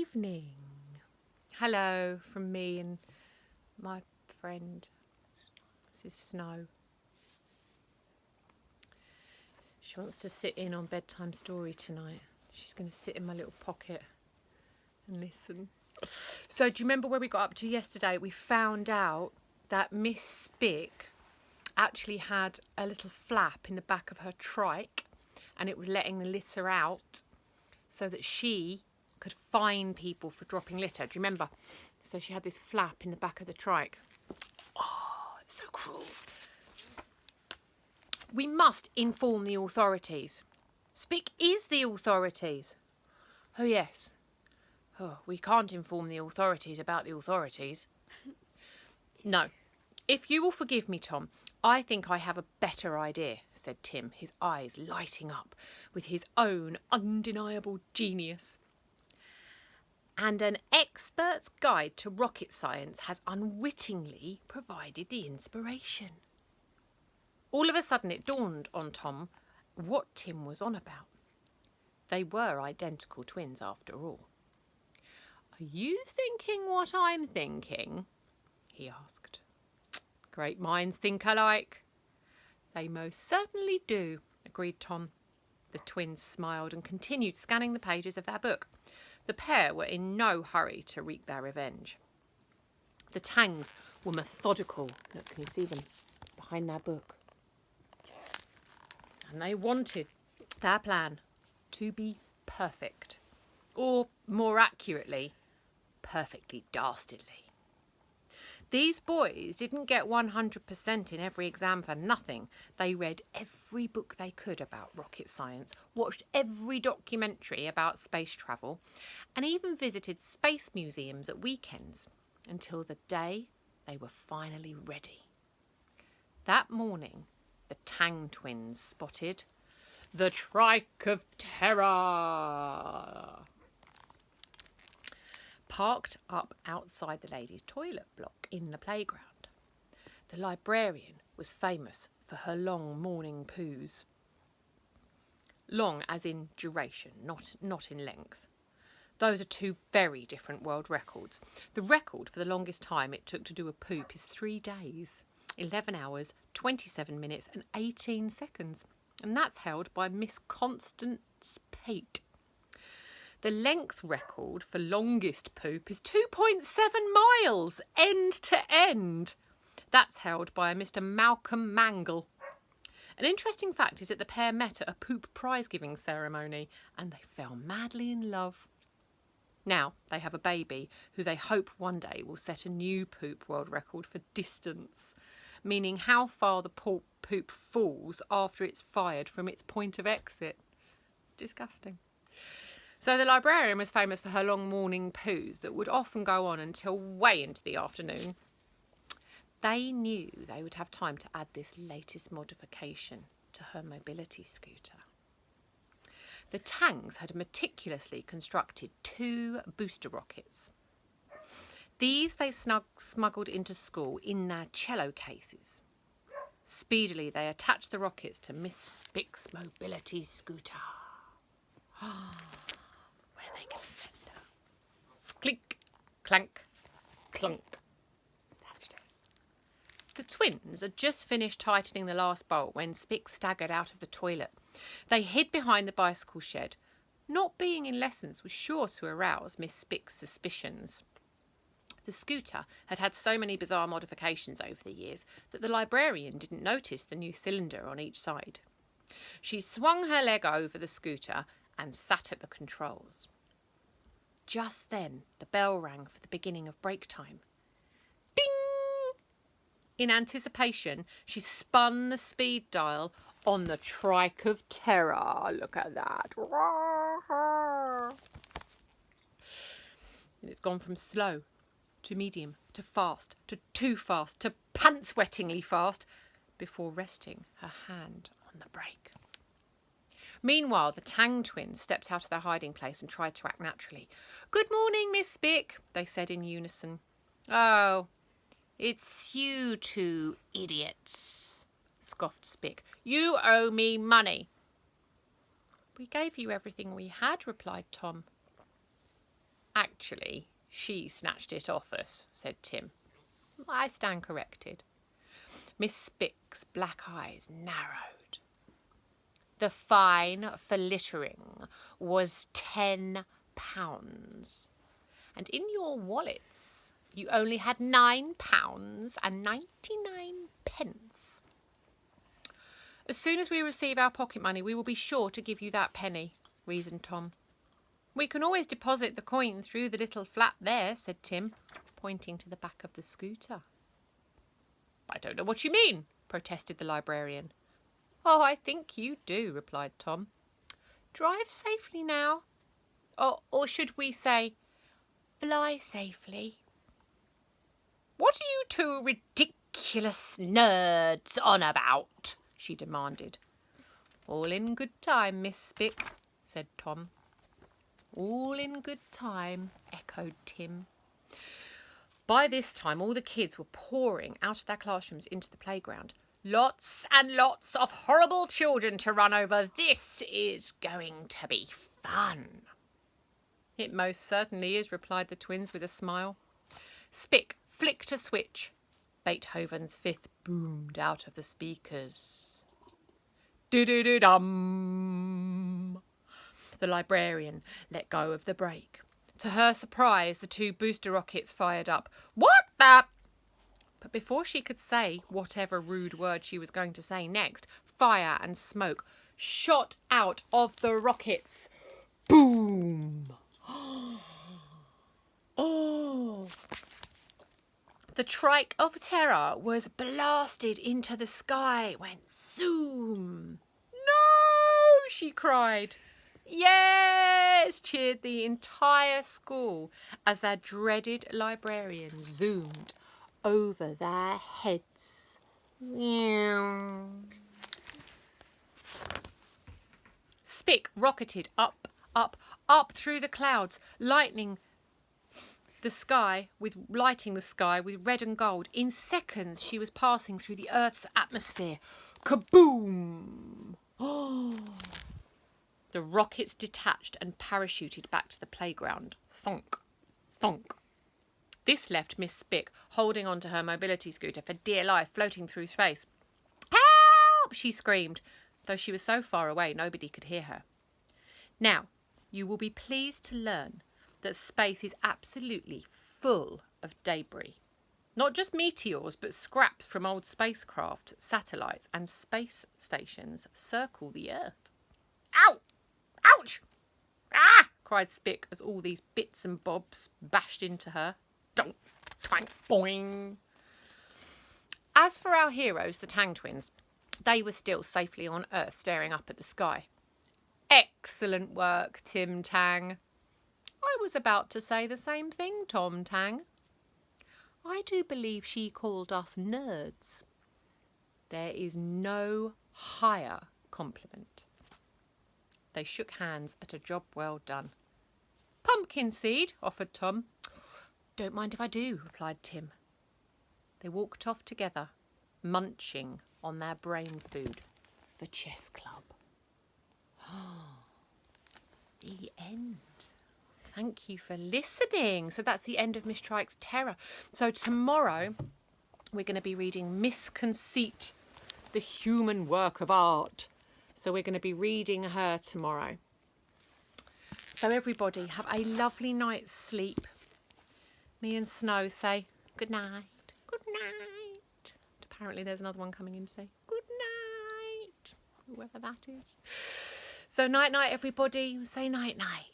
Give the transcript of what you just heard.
evening. Hello from me and my friend. This is Snow. She wants to sit in on bedtime story tonight. She's going to sit in my little pocket and listen. So do you remember where we got up to yesterday? We found out that Miss Spick actually had a little flap in the back of her trike and it was letting the litter out so that she could fine people for dropping litter. Do you remember? So she had this flap in the back of the trike. Oh, it's so cruel. We must inform the authorities. Spick is the authorities. Oh, yes. Oh, we can't inform the authorities about the authorities. No. If you will forgive me, Tom, I think I have a better idea, said Tim, his eyes lighting up with his own undeniable genius. And an expert's guide to rocket science has unwittingly provided the inspiration. All of a sudden it dawned on Tom what Tim was on about. They were identical twins after all. Are you thinking what I'm thinking? He asked. Great minds think alike. They most certainly do, agreed Tom. The twins smiled and continued scanning the pages of their book. The pair were in no hurry to wreak their revenge. The Tangs were methodical. Look, can you see them behind their book? And they wanted their plan to be perfect. Or, more accurately, perfectly dastardly. These boys didn't get 100% in every exam for nothing. They read every book they could about rocket science, watched every documentary about space travel, and even visited space museums at weekends until the day they were finally ready. That morning, the Tang twins spotted the Trike of Terror, parked up outside the ladies' toilet block in the playground. The librarian was famous for her long morning poos. Long as in duration, not in length. Those are two very different world records. The record for the longest time it took to do a poop is 3 days, 11 hours, 27 minutes and 18 seconds. And that's held by Miss Constance Pate. The length record for longest poop is 2.7 miles, end to end. That's held by a Mr. Malcolm Mangle. An interesting fact is that the pair met at a poop prize-giving ceremony and they fell madly in love. Now they have a baby who they hope one day will set a new poop world record for distance, meaning how far the poop falls after it's fired from its point of exit. It's disgusting. So the librarian was famous for her long morning poos that would often go on until way into the afternoon. They knew they would have time to add this latest modification to her mobility scooter. The Tangs had meticulously constructed 2 booster rockets. These they smuggled into school in their cello cases. Speedily they attached the rockets to Miss Spick's mobility scooter. Where they can send her. Clink, clank, clunk. Attached it. The twins had just finished tightening the last bolt when Spick staggered out of the toilet. They hid behind the bicycle shed. Not being in lessons was sure to arouse Miss Spick's suspicions. The scooter had had so many bizarre modifications over the years that the librarian didn't notice the new cylinder on each side. She swung her leg over the scooter and sat at the controls. Just then, the bell rang for the beginning of break time. Ding! In anticipation, she spun the speed dial on the Trike of Terror. Look at that. And it's gone from slow to medium to fast to too fast to pants-wettingly fast before resting her hand on the brake. Meanwhile, the Tang twins stepped out of their hiding place and tried to act naturally. "Good morning, Miss Spick," they said in unison. "Oh, it's you two idiots," scoffed Spick. "You owe me money." "We gave you everything we had," replied Tom. Actually, she snatched it off us, said Tim. I stand corrected. Miss Spick's black eyes narrowed. The fine for littering was £10, and in your wallets you only had £9.99. As soon as we receive our pocket money, we will be sure to give you that penny, reasoned Tom. We can always deposit the coin through the little flap there, said Tim, pointing to the back of the scooter. I don't know what you mean, protested the librarian. Oh, I think you do, replied Tom. Drive safely now. Or should we say, fly safely? What are you two ridiculous nerds on about? She demanded. All in good time, Miss Spick, said Tom. All in good time, echoed Tim. By this time, all the kids were pouring out of their classrooms into the playground. Lots and lots of horrible children to run over. This is going to be fun. It most certainly is, replied the twins with a smile. Spick flicked a switch. Beethoven's Fifth boomed out of the speakers. Do-do-do-dum. The librarian let go of the brake. To her surprise, the two booster rockets fired up. What the? But before she could say whatever rude word she was going to say next, fire and smoke shot out of the rockets. Boom! Oh! The trike of terror was blasted into the sky, went zoom. No! She cried. Yes! Cheered the entire school as their dreaded librarian zoomed over their heads. Meow. Spick rocketed up, up, up through the clouds, lighting the sky with red and gold. In seconds, she was passing through the Earth's atmosphere. Kaboom! Oh! The rockets detached and parachuted back to the playground. Thunk, thunk. This left Miss Spick holding onto her mobility scooter for dear life, floating through space. Help! She screamed, though she was so far away nobody could hear her. Now, you will be pleased to learn that space is absolutely full of debris. Not just meteors, but scraps from old spacecraft, satellites and space stations circle the Earth. Ow! Ouch! Ah! Cried Spick as all these bits and bobs bashed into her. Donk, twank, boing. As for our heroes, the Tang twins, they were still safely on Earth, staring up at the sky. Excellent work, Tim Tang. I was about to say the same thing, Tom Tang. I do believe she called us nerds. There is no higher compliment. They shook hands at a job well done. Pumpkin seed, offered Tom. Don't mind if I do, replied Tim. They walked off together, munching on their brain food for chess club. The end. Thank you for listening. So that's the end of Miss Trike's Terror. So tomorrow we're going to be reading Misconceit, the Human Work of Art. So we're going to be reading her tomorrow. So everybody have a lovely night's sleep. Me and Snow say good night. Good night. Apparently there's another one coming in to say good night. Whoever that is. So night night everybody. Say night night.